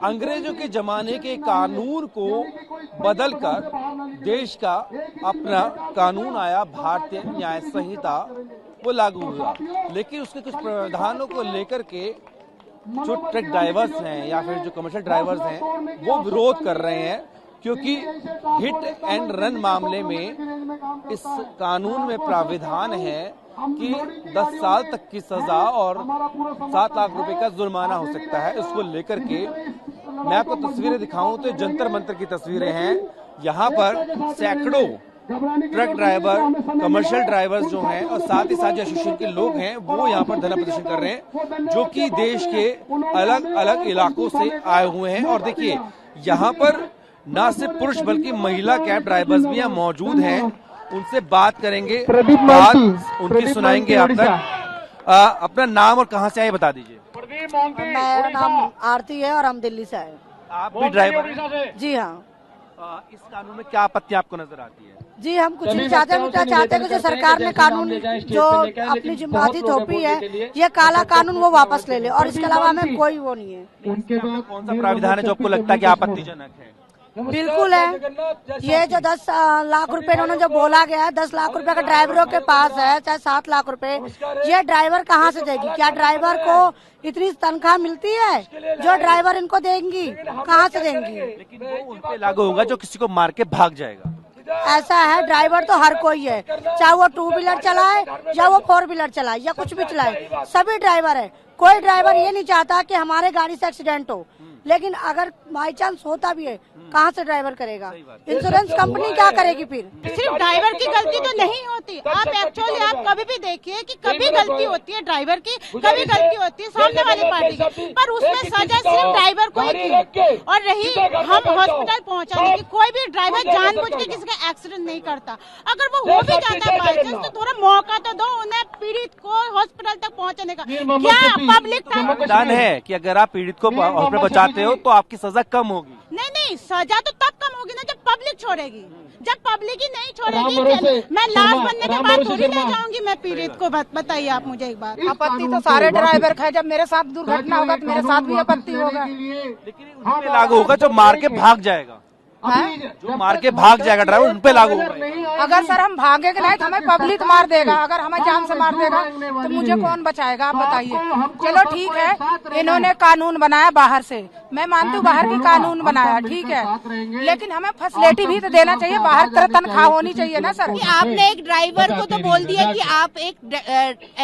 अंग्रेजों के जमाने के कानून को बदलकर देश का अपना कानून आया, भारतीय न्याय संहिता, वो लागू हुआ। लेकिन उसके कुछ प्रावधानों को लेकर के जो ट्रक ड्राइवर्स हैं या फिर जो कमर्शियल ड्राइवर्स हैं वो विरोध कर रहे हैं, क्योंकि हिट एंड रन मामले में इस कानून में प्राविधान है कि 10 साल तक की सजा और 7 लाख रुपए का जुर्माना हो सकता है। इसको लेकर के मैं आपको तस्वीरें दिखाऊं तो जंतर मंतर की तस्वीरें हैं। यहाँ पर सैकड़ों ट्रक ड्राइवर, कमर्शियल ड्राइवर्स जो हैं और साथ ही साथ जो एसोसिएशन के लोग हैं वो यहाँ पर धरना प्रदर्शन कर रहे हैं, जो कि देश के अलग अलग इलाकों से आए हुए हैं। और देखिए यहाँ पर न सिर्फ पुरुष बल्कि महिला कैब ड्राइवर्स भी यहाँ मौजूद हैं। उनसे बात करेंगे, बात उनकी सुनाएंगे आप तक। अपना नाम और कहाँ से आए बता दीजिए। मेरा नाम आरती है और हम दिल्ली से आए। आप भी ड्राइवर हैं? जी हाँ। इस कानून में क्या आपत्ति आपको नजर आती है? जी हम कुछ नहीं चाहते, हम क्या चाहते हैं कि जो सरकार ने कानून जो अपनी जिम्मेदारी थोपी है, ये काला कानून वो वापस ले ले, और इसके अलावा हमें कोई वो नहीं है। कौन सा प्राविधान है जो आपको लगता है कि आपत्तिजनक है? बिल्कुल है, ये जो 10 लाख रुपए इन्होंने जो बोला गया है, 10 लाख रुपए का ड्राइवरों के पास है, चाहे 7 लाख रुपए, ये ड्राइवर कहाँ से देगी? क्या ड्राइवर को इतनी तनख्वाह मिलती है जो ड्राइवर इनको देंगी? कहाँ से देंगी? लेकिन वो उन पे लागू होगा जो किसी को मार के भाग जाएगा। ऐसा है, ड्राइवर तो हर कोई है, चाहे वो 2 व्हीलर चलाए या वो 4 व्हीलर चलाए या कुछ भी चलाए, सभी ड्राइवर है। कोई ड्राइवर ये नहीं चाहता कि हमारे गाड़ी से एक्सीडेंट हो, लेकिन अगर बाई चांस होता भी है, कहाँ से ड्राइवर करेगा? इंश्योरेंस कंपनी क्या करेगी फिर? सिर्फ ड्राइवर की गलती तो नहीं होती। आप एक्चुअली आप कभी भी देखिए कि कभी गलती होती है ड्राइवर की, कभी गलती होती है सामने वाली पार्टी की, पर उसमें सजा सिर्फ ड्राइवर को ही की। और रही हम हॉस्पिटल पहुंचाने की, कोई भी ड्राइवर जानबूझ के किसी का एक्सीडेंट नहीं करता। अगर वो हो भी जाता है बाई चांस, तो थोड़ा मौका तो दो उन्हें, पीड़ित को हॉस्पिटल तक पहुँचाने का। क्या पब्लिक संविधान है कि अगर आप पीड़ित को हॉस्पिटल पहुंचाते हो तो आपकी सजा कम होगी? नहीं, सजा तो तब कम होगी ना जब पब्लिक छोड़ेगी। जब पब्लिक ही नहीं छोड़ेगी, मैं लाश बनने के बाद थोड़ी ले जाऊंगी मैं पीड़ित को। बताइए आप मुझे एक बात। आपत्ति तो सारे ड्राइवर का है, जब मेरे साथ दुर्घटना होगा तो मेरे साथ भी आपत्ति होगा। लेकिन उन पे लागू होगा जो मार के भाग जाएगा, जो मार के भाग जाएगा ड्राइवर, उन पे लागू होगा। अगर सर हम भागेंगे नहीं तो हमें पब्लिक मार देगा, अगर हमें जान से मार देगा तो मुझे कौन बचाएगा? आप बताइए। चलो ठीक है, इन्होंने कानून बनाया बाहर से, मैं मानती हूँ बाहर की कानून बनाया, ठीक है, लेकिन हमें फैसिलिटी भी तो देना चाहिए, बाहर तरह तनख्वाह होनी चाहिए ना सर। आपने एक ड्राइवर को तो बोल दिया कि आप एक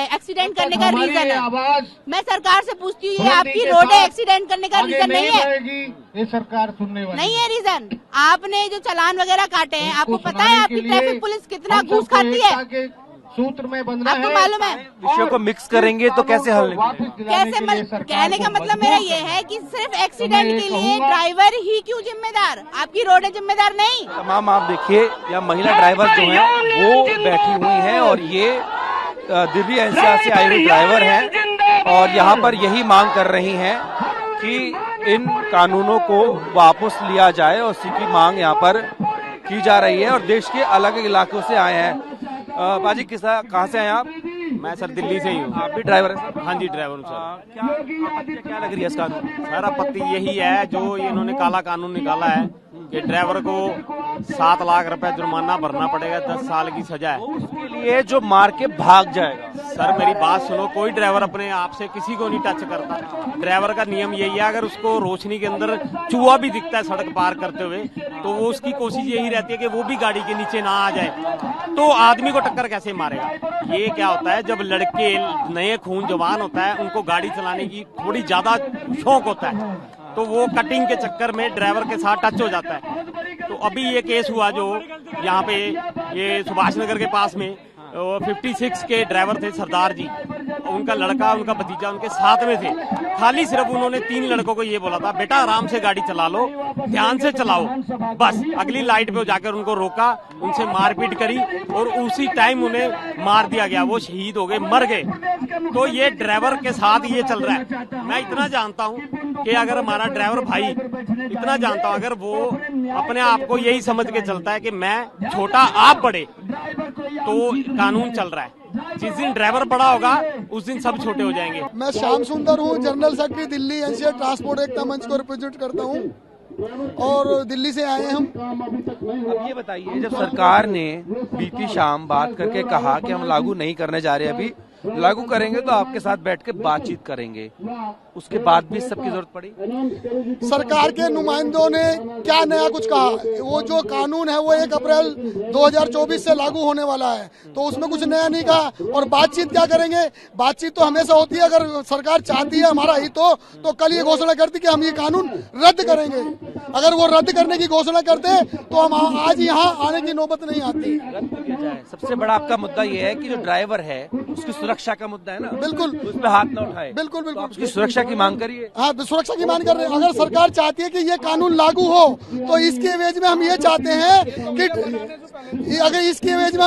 एक्सीडेंट करने का रीजन है। मैं सरकार से पूछती हूँ, आपकी रोड एक्सीडेंट करने का रीजन नहीं है? ये सरकार सुनने वाली नहीं है रीजन। आपने जो चालान वगैरह काटे हैं, आपको पता है आपकी ट्रैफिक पुलिस कितना घूस खाती है? सूत्र में बंधना आपको मालूम है? विषयों को मिक्स करेंगे तो कैसे हल निकलेगा? कहने का मतलब मेरा ये है कि सिर्फ एक्सीडेंट के लिए ड्राइवर ही क्यों जिम्मेदार? आपकी रोड जिम्मेदार नहीं? तमाम आप देखिए यहाँ महिला ड्राइवर जो हैं वो बैठी हुई हैं और ये दिल्ली एनसीआर से आई हुई ड्राइवर हैं और यहाँ पर यही मांग कर रही हैं कि इन कानूनों को वापस लिया जाए और उसी की मांग यहाँ पर की जा रही है। और देश के अलग अलग इलाकों से आए हैं। बाजी कहाँ से आए आप? मैं सर दिल्ली से ही हूँ। आप भी ड्राइवर हैं सर? हाँ जी ड्राइवर हूँ सर। क्या लग रही है इस कानून? सर आपत्ति यही है जो इन्होंने काला कानून निकाला है कि ड्राइवर को 7 लाख रुपए जुर्माना भरना पड़ेगा, 10 साल की सजा है। उसके लिए जो मार के भाग जाएगा। सर मेरी बात सुनो, कोई ड्राइवर अपने आप से किसी को नहीं टच करता। ड्राइवर का नियम यही है, अगर उसको रोशनी के अंदर चूहा भी दिखता है सड़क पार करते हुए तो वो उसकी कोशिश यही रहती है कि वो भी गाड़ी के नीचे ना आ जाए। तो आदमी को टक्कर कैसे मारेगा? ये क्या होता है, जब लड़के नए खून जवान होता है उनको गाड़ी चलाने की थोड़ी ज्यादा शौक होता है, तो वो कटिंग के चक्कर में ड्राइवर के साथ टच हो जाता है। तो अभी ये केस हुआ जो यहाँ पे ये सुभाष नगर के पास में 56 के ड्राइवर थे सरदार जी, उनका लड़का उनका भतीजा उनके साथ में थे। खाली सिर्फ उन्होंने 3 लड़कों को ये बोला था, बेटा आराम से गाड़ी चला लो, ध्यान से चलाओ। बस अगली लाइट पे जाकर उनको रोका, उनसे मारपीट करी और उसी टाइम उन्हें मार दिया गया। वो शहीद हो गए, मर गए। तो ये ड्राइवर के साथ ये चल रहा है। मैं इतना जानता हूँ कि अगर हमारा ड्राइवर भाई, इतना जानता हूँ, अगर वो अपने आप को यही समझ के चलता है कि मैं छोटा आप बड़े, तो कानून चल रहा है। जिस दिन ड्राइवर बड़ा होगा उस दिन सब छोटे हो जाएंगे। मैं श्याम सुंदर हूँ, general secretary Delhi NCR transport Ekta Manch को रिप्रेजेंट करता हूँ और दिल्ली से आए हैं हम। अब ये बताइए, जब सरकार ने बीती शाम बात करके कहा कि हम लागू नहीं करने जा रहे, अभी लागू करेंगे तो आपके साथ बैठ के बातचीत करेंगे, उसके बाद भी सबकी जरूरत पड़ी? सरकार के नुमाइंदों ने क्या नया कुछ कहा? वो जो कानून है वो 1 अप्रैल 2024 से लागू होने वाला है, तो उसमें कुछ नया नहीं कहा। और बातचीत क्या करेंगे? बातचीत तो हमेशा होती है, अगर सरकार चाहती है हमारा हित हो तो कल ये घोषणा करती कि हम ये कानून रद्द करेंगे। अगर वो रद्द करने की घोषणा करते तो हम आज यहाँ आने की नौबत नहीं आती। रद्द किया जाए। सबसे बड़ा आपका मुद्दा ये है कि जो ड्राइवर है उसकी सुरक्षा का मुद्दा है ना? बिल्कुल, उस पे हाथ न उठाए। बिल्कुल तो बिल्कुल आप उसकी सुरक्षा की मांग करिए। हाँ, सुरक्षा की मांग कर रहे हैं। अगर सरकार चाहती है कि ये कानून लागू हो तो इसके एवज में हम ये चाहते हैं कि अगर इसके एवज में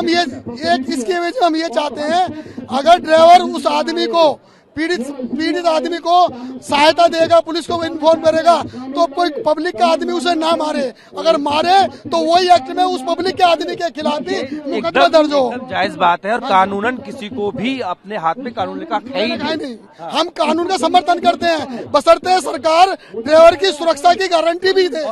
हम ये चाहते हैं, अगर ड्राइवर उस आदमी को पीड़ित आदमी को सहायता देगा, पुलिस को इन्फॉर्म करेगा, तो कोई पब्लिक का आदमी उसे ना मारे। अगर मारे तो वही एक्ट में उस पब्लिक के आदमी के खिलाफ भी मुकदमा दर्ज हो। एकदम जायज बात है, और कानूनन किसी को भी अपने हाथ में कानून का है ही नहीं। हम कानून का समर्थन करते हैं, बशर्ते सरकार ड्राइवर की सुरक्षा की गारंटी भी दे।